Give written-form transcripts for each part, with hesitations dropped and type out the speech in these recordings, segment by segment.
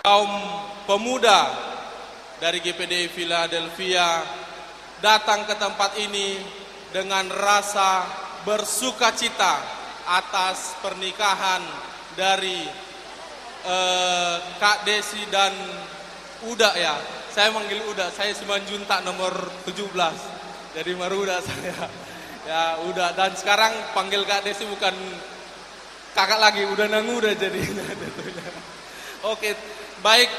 kaum pemuda dari GPDI Philadelphia datang ke tempat ini dengan rasa bersukacita atas pernikahan dari Kak Desi dan Uda ya. Saya manggil Uda, saya Simanjuntak nomor 17 dari Maruda saya. Ya Uda, dan sekarang panggil Kak Desi bukan kakak lagi, udah nanguda jadinya. Oke, baik,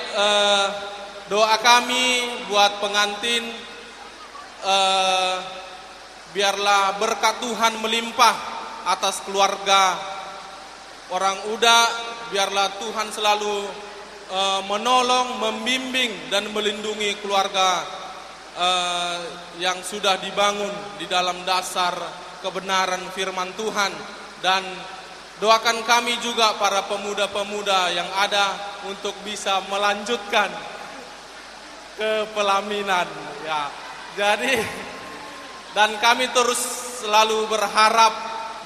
doa kami buat pengantin, biarlah berkat Tuhan melimpah atas keluarga orang Uda, biarlah Tuhan selalu menolong, membimbing dan melindungi keluarga yang sudah dibangun di dalam dasar kebenaran firman Tuhan. Dan doakan kami juga para pemuda-pemuda yang ada untuk bisa melanjutkan ke pelaminan ya. Jadi dan kami terus selalu berharap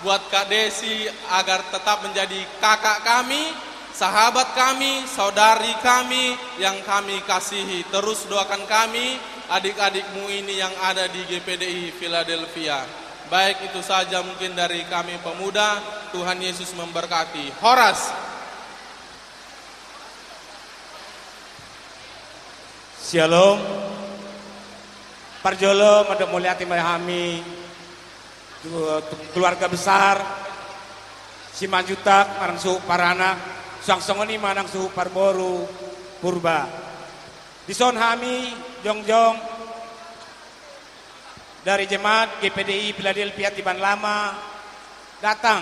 buat Kak Desi agar tetap menjadi kakak kami, sahabat kami, saudari kami yang kami kasihi. Terus doakan kami, adik-adikmu ini yang ada di GPDI Philadelphia. Baik, itu saja mungkin dari kami pemuda. Tuhan Yesus memberkati. Horas. Shalom. Parjolo madam mulyati mahami keluarga besar Simanjuntak marang suhu paranak sangsongoni manang suhu parboru purba. Dison hami jongjong dari jemaat GPDI Philadelphia Tiban Lama datang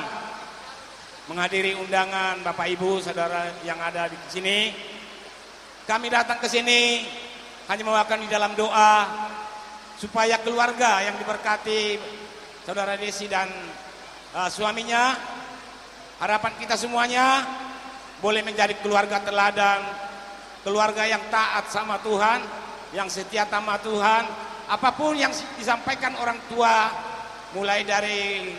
menghadiri undangan Bapak Ibu saudara yang ada di sini. Kami datang ke sini hanya mewakilkan di dalam doa supaya keluarga yang diberkati saudara Desi dan suaminya, harapan kita semuanya boleh menjadi keluarga teladan, keluarga yang taat sama Tuhan, yang setia sama Tuhan. Apapun yang disampaikan orang tua mulai dari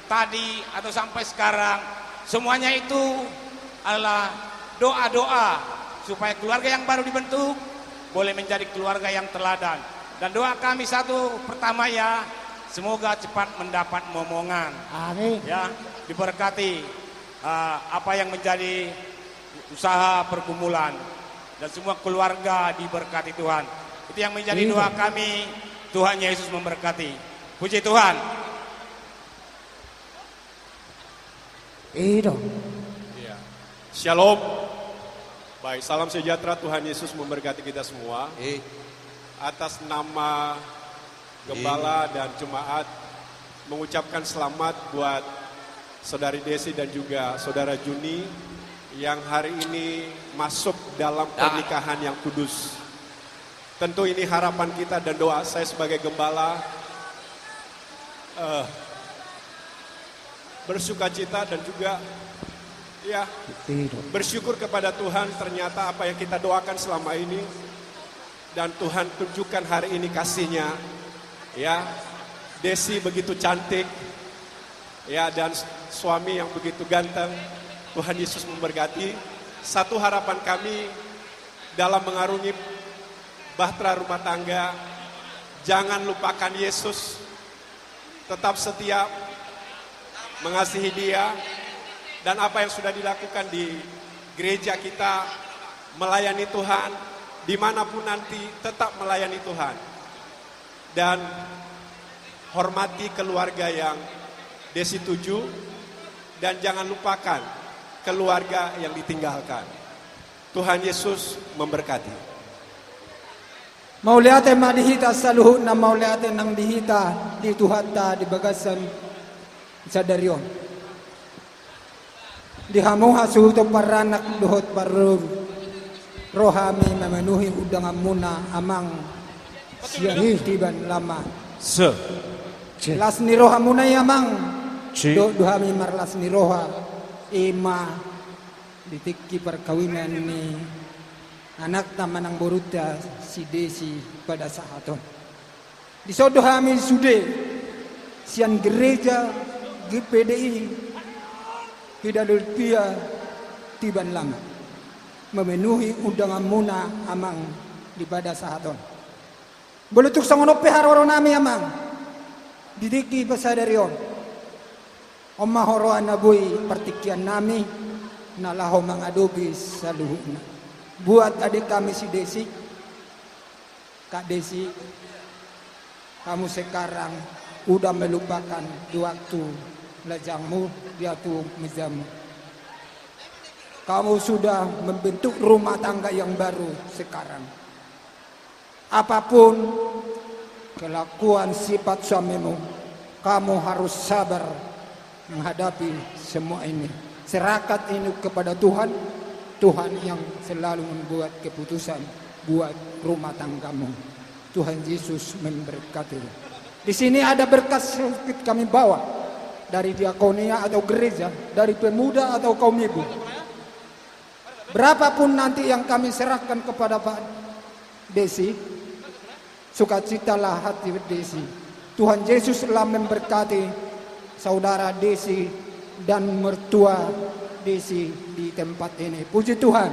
tadi atau sampai sekarang, semuanya itu adalah doa-doa supaya keluarga yang baru dibentuk boleh menjadi keluarga yang teladan. Dan doa kami satu pertama ya, semoga cepat mendapat momongan. Amin. Ya, diberkati apa yang menjadi usaha pergumulan dan semua keluarga diberkati Tuhan. Itu yang menjadi doa kami. Tuhan Yesus memberkati. Puji Tuhan. Iya. Shalom. Baik, salam sejahtera, Tuhan Yesus memberkati kita semua. Atas nama Gembala dan Jemaat mengucapkan selamat buat Saudari Desi dan juga Saudara Juni yang hari ini masuk dalam pernikahan yang kudus. Tentu ini harapan kita dan doa saya sebagai Gembala bersukacita dan juga ya bersyukur kepada Tuhan, ternyata apa yang kita doakan selama ini dan Tuhan tunjukkan hari ini kasih-Nya. Ya, Desi begitu cantik, ya, dan suami yang begitu ganteng. Tuhan Yesus memberkati. Satu harapan kami dalam mengarungi bahtera rumah tangga, jangan lupakan Yesus. Tetap setia mengasihi Dia, dan apa yang sudah dilakukan di gereja kita, melayani Tuhan, dimanapun nanti tetap melayani Tuhan. Dan hormati keluarga yang Desi tuju, dan jangan lupakan keluarga yang ditinggalkan. Tuhan Yesus memberkati. Mauliate madihita saluhu na mauliate nang dihita di tuhata di bagasan sa daryon. Dihamuha suhuto paranak duhot parur. Rohami memenuhi udang muna amang siyahi Tiban Lama. Las ni roha muna amang. Duhami marlas ni roha ima ditikki perkawinan ni anak taman ng Boruta si Desi pada sahaton. Disodohami sude sian gereja GPDI Philadelphia Tiban Lama. memenuhi undangan muna amang di pada sahaton. Bulutuk sangono peharoro nami amang. Didiki pasadarion. Omahoro anabui partikian nami nalaho mangadobi saluhuna. Buat adik kami si Desi, Kak Desi, kamu sekarang udah melupakan di waktu lajangmu di atu mejamu. Kamu sudah membentuk rumah tangga yang baru sekarang. Apapun kelakuan sifat suamimu, kamu harus sabar menghadapi semua ini. Serahkan ini kepada Tuhan. Tuhan yang selalu membuat keputusan buat rumah tanggamu. Tuhan Yesus memberkati. Di sini ada berkas sedikit kami bawa dari diakonia atau gereja, dari pemuda atau kaum ibu. Berapapun nanti yang kami serahkan kepada Pak Desi, sukacitalah hati Desi. Tuhan Yesus telah memberkati saudara Desi dan mertua Desi di tempat ini. Puji Tuhan.